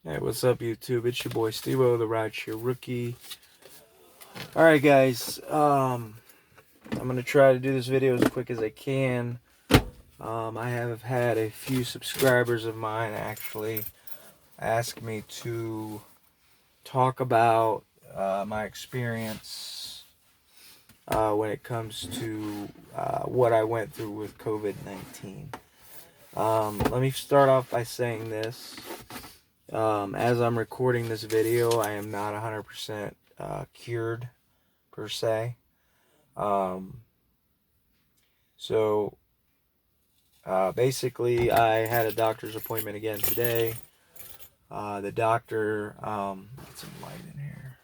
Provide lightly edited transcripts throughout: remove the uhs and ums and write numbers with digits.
Hey, what's up, YouTube? It's your boy Skiehm, the Rideshare rookie. Alright, guys. I'm gonna try to do this video as quick as I can. I have had a few subscribers of mine actually ask me to talk about my experience when it comes to what I went through with COVID-19. Let me start off by saying this. As I'm recording this video, I am not 100% cured, per se. So basically, I had a doctor's appointment again today. The doctor, get some light in here.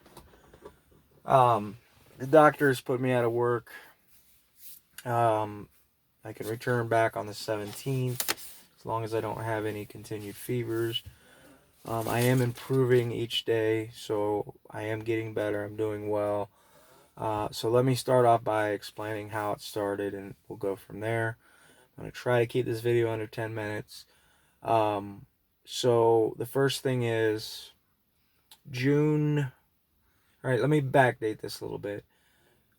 The doctor's put me out of work. I can return back on the 17th, as long as I don't have any continued fevers. I am improving each day, so I am getting better. I'm doing well. So let me start off by explaining how it started, and we'll go from there. I'm going to try to keep this video under 10 minutes. So the first thing is June. All right, let me backdate this a little bit.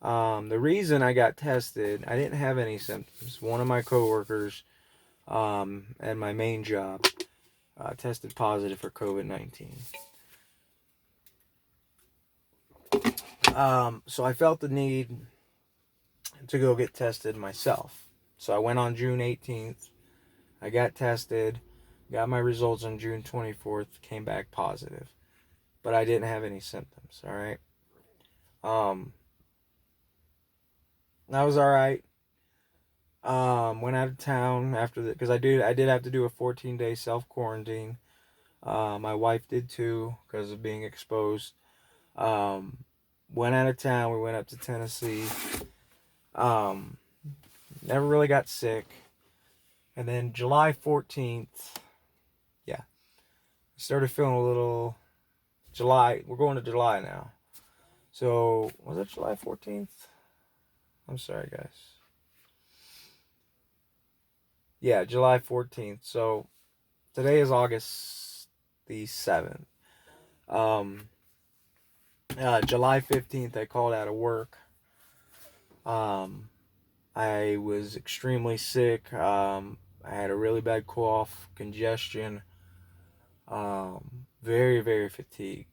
The reason I got tested, I didn't have any symptoms. One of my coworkers at my main job tested positive for COVID-19. So I felt the need to go get tested myself. So I went on June 18th. I got tested, got my results on June 24th, came back positive. But I didn't have any symptoms, all right? That was all right. Went out of town after that, because I did have to do a 14-day self-quarantine. My wife did too, because of being exposed. Went out of town. We went up to Tennessee. Never really got sick. And then July 14th, yeah, I started feeling a little. July, we're going to July now. So, was it July 14th? I'm sorry, guys. Yeah, July 14th. So, today is August the 7th. July 15th, I called out of work. I was extremely sick. I had a really bad cough, congestion, very, very fatigued.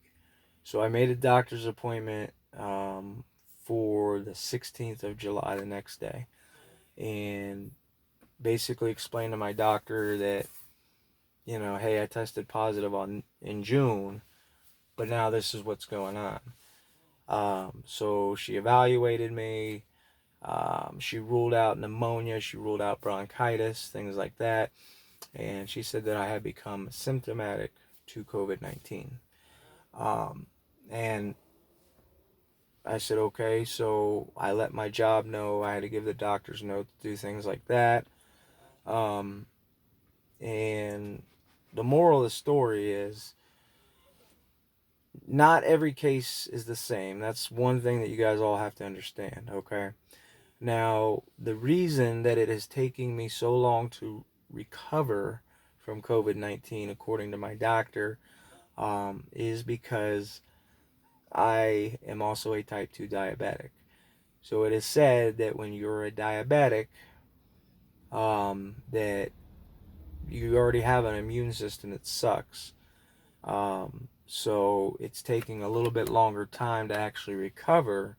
So I made a doctor's appointment for the 16th of July, the next day, and basically explained to my doctor that, you know, hey, I tested positive in June, but now this is what's going on. So she evaluated me. She ruled out pneumonia, she ruled out bronchitis, things like that. And she said that I had become symptomatic to COVID-19. And I said, okay, so I let my job know. I had to give the doctor's note to do things like that. And the moral of the story is, not every case is the same. That's one thing that you guys all have to understand, okay? Now, the reason that it is taking me so long to recover from COVID-19, according to my doctor, is because I am also a type 2 diabetic. So it is said that when you're a diabetic, that you already have an immune system that sucks. So it's taking a little bit longer time to actually recover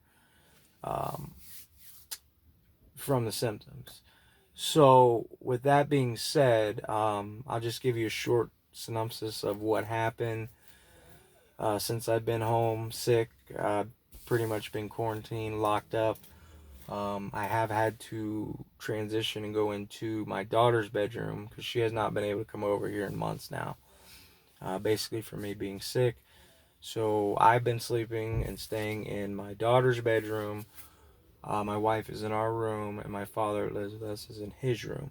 from the symptoms. So with that being said, I'll just give you a short synopsis of what happened since I've been home sick. Pretty much been quarantined, locked up. I have had to transition and go into my daughter's bedroom because she has not been able to come over here in months now. Basically for me being sick. So I've been sleeping and staying in my daughter's bedroom. My wife is in our room, and my father lives with us, is in his room.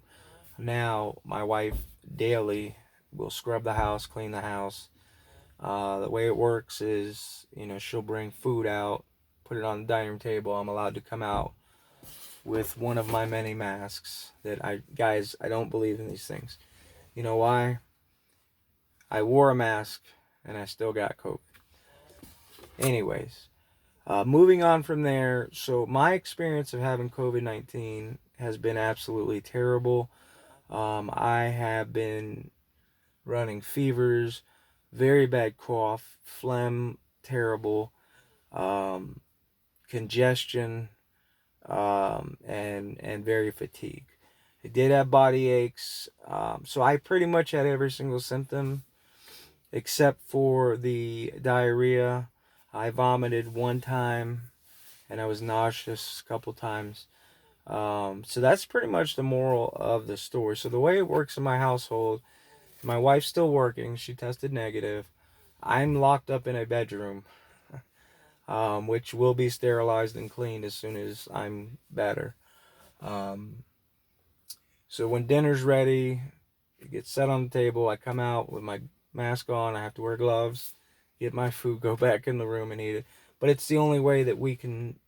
Now, my wife daily will scrub the house, clean the house. The way it works is, you know, she'll bring food out, put it on the dining room table. I'm allowed to come out with one of my many masks that guys, I don't believe in these things. You know why? I wore a mask and I still got COVID. Anyways, moving on from there. So my experience of having COVID-19 has been absolutely terrible. I have been running fevers, very bad cough, phlegm, terrible, um, congestion, and very fatigued. I did have body aches, so I pretty much had every single symptom except for the diarrhea. I vomited one time, and I was nauseous a couple times. So that's pretty much the moral of the story. So the way it works in my household, my wife's still working. She tested negative. I'm locked up in a bedroom, which will be sterilized and cleaned as soon as I'm better. So when dinner's ready, it gets set on the table. I come out with my mask on. I have to wear gloves, get my food, go back in the room and eat it. But it's the only way that we can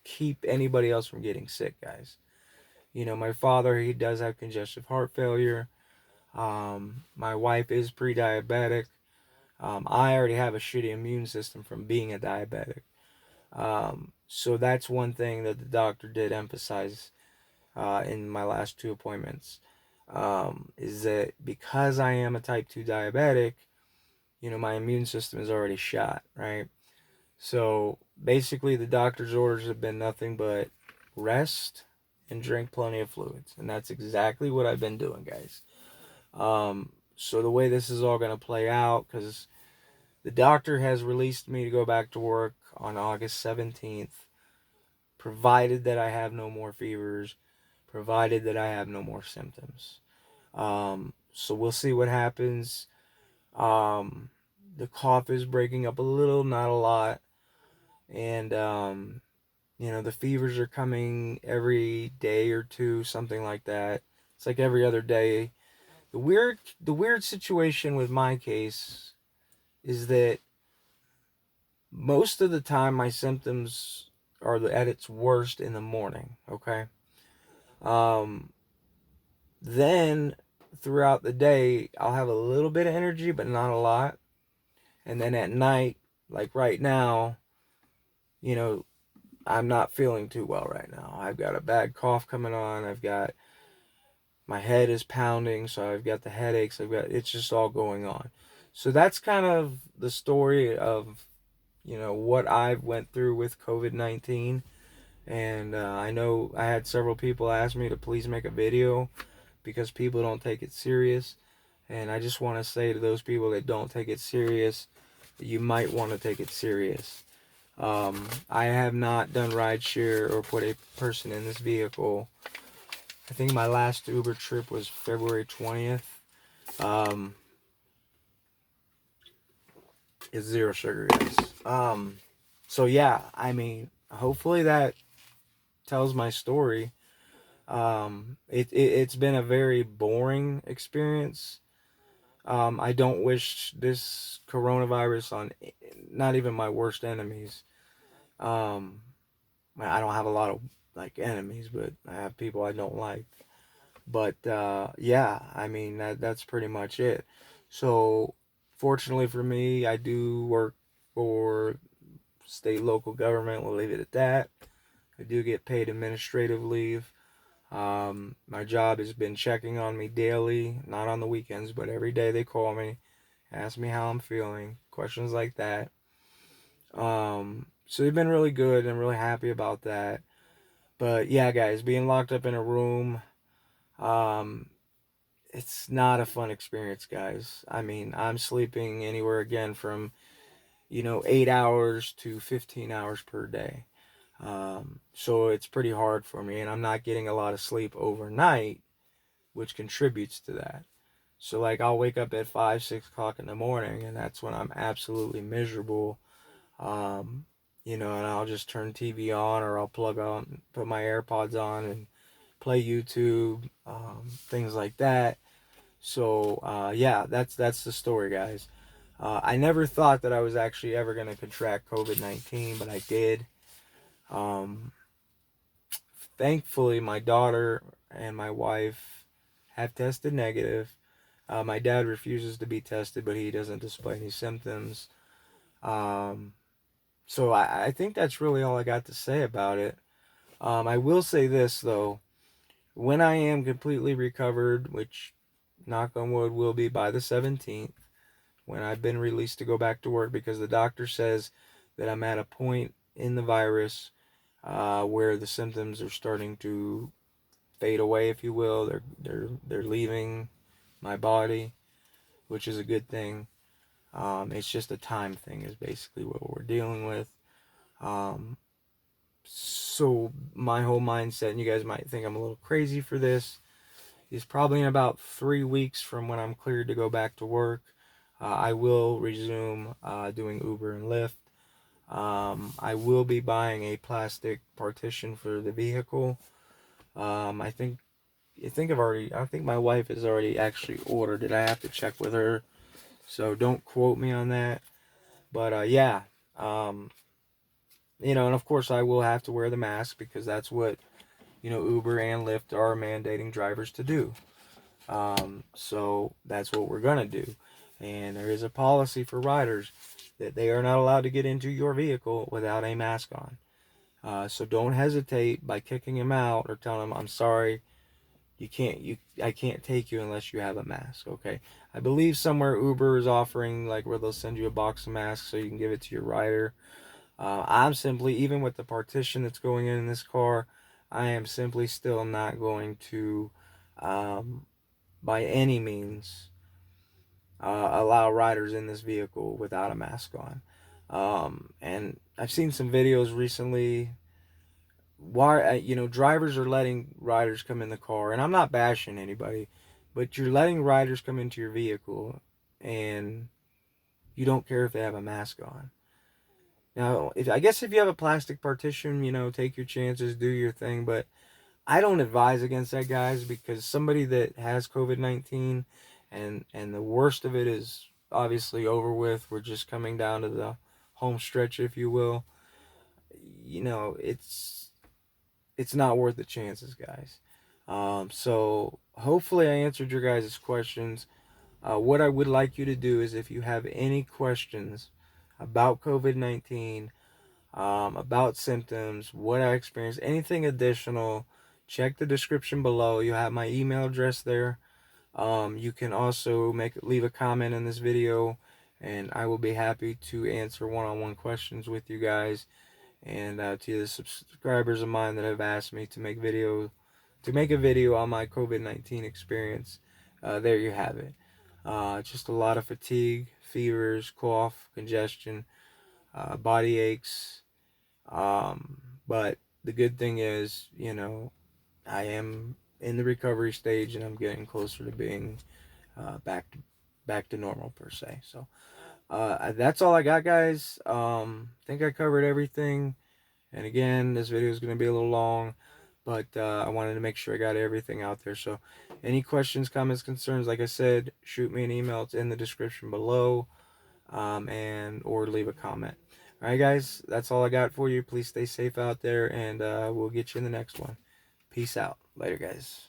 keep anybody else from getting sick, guys. My father, he does have congestive heart failure. My wife is pre-diabetic. I already have a shitty immune system from being a diabetic. So that's one thing that the doctor did emphasize in my last 2 appointments, is that because I am a type 2 diabetic, my immune system is already shot, right? So basically the doctor's orders have been nothing but rest and drink plenty of fluids. And that's exactly what I've been doing, guys. So the way this is all going to play out, because the doctor has released me to go back to work on August 17th, provided that I have no more fevers, provided that I have no more symptoms. So we'll see what happens. The cough is breaking up a little, not a lot. And, the fevers are coming every day or two, something like that. It's like every other day. The weird situation with my case is that most of the time my symptoms are at its worst in the morning, okay? Then throughout the day, I'll have a little bit of energy, but not a lot. And then at night, like right now, I'm not feeling too well right now. I've got a bad cough coming on. My head is pounding, so I've got the headaches. It's just all going on. So that's kind of the story of, what I've went through with COVID-19. And I know I had several people ask me to please make a video because people don't take it serious. And I just want to say to those people that don't take it serious, that you might want to take it serious. I have not done rideshare or put a person in this vehicle. I think my last Uber trip was February 20th. It's zero sugar, guys. So yeah, hopefully that tells my story. It's been a very boring experience. I don't wish this coronavirus on not even my worst enemies. I don't have a lot of enemies, but I have people I don't like. But yeah, that's pretty much it. So fortunately for me, I do work for state local government. We'll leave it at that. I do get paid administrative leave. My job has been checking on me daily, not on the weekends, but every day they call me, ask me how I'm feeling, questions like that. So they've been really good and really happy about that. But yeah, guys, being locked up in a room, it's not a fun experience, guys. I'm sleeping anywhere again from, 8 hours to 15 hours per day. So it's pretty hard for me, and I'm not getting a lot of sleep overnight, which contributes to that. So I'll wake up at 5, 6 o'clock in the morning, and that's when I'm absolutely miserable. And I'll just turn TV on, or I'll put my AirPods on and play YouTube, things like that. So yeah, that's the story, guys. I never thought that I was actually ever going to contract COVID-19, but I did. Thankfully, my daughter and my wife have tested negative. My dad refuses to be tested, but he doesn't display any symptoms. Um, so I think that's really all I got to say about it. I will say this though, when I am completely recovered, which knock on wood will be by the 17th, when I've been released to go back to work, because the doctor says that I'm at a point in the virus where the symptoms are starting to fade away, if you will. They're leaving my body, which is a good thing. It's just a time thing, is basically what we're dealing with. Um, so my whole mindset, and you guys might think I'm a little crazy for this, is probably in about 3 weeks from when I'm cleared to go back to work. I will resume doing Uber and Lyft. I will be buying a plastic partition for the vehicle. I think my wife has already actually ordered it. I have to check with her, so don't quote me on that. But yeah, um, and of course I will have to wear the mask, because that's what Uber and Lyft are mandating drivers to do. So that's what we're gonna do. And there is a policy for riders that they are not allowed to get into your vehicle without a mask on. So don't hesitate by kicking him out or telling him, I'm sorry, I can't take you unless you have a mask. Okay. I believe somewhere Uber is offering, like, where they'll send you a box of masks so you can give it to your rider. I'm simply, even with the partition that's going in this car, I am simply still not going to, by any means, allow riders in this vehicle without a mask on. And I've seen some videos recently. Why, drivers are letting riders come in the car, and I'm not bashing anybody, but you're letting riders come into your vehicle, and you don't care if they have a mask on. Now, I guess if you have a plastic partition, take your chances, do your thing, but I don't advise against that, guys, because somebody that has COVID-19, and the worst of it is obviously over with, we're just coming down to the home stretch, if you will. It's not worth the chances, guys. So hopefully I answered your guys' questions. What I would like you to do is, if you have any questions about COVID-19, about symptoms, what I experienced, anything additional, check the description below. You have my email address there. You can also leave a comment in this video, and I will be happy to answer one-on-one questions with you guys. And to the subscribers of mine that have asked me to make a video on my COVID-19 experience, there you have it. Just a lot of fatigue, fevers, cough, congestion, body aches. But the good thing is, I am in the recovery stage, and I'm getting closer to being back to normal, per se. So that's all I got, guys. I think I covered everything. And again, this video is going to be a little long, but I wanted to make sure I got everything out there. So any questions, comments, concerns, like I said, shoot me an email. It's in the description below, or leave a comment. All right, guys, that's all I got for you. Please stay safe out there, and we'll get you in the next one. Peace out. Later, guys.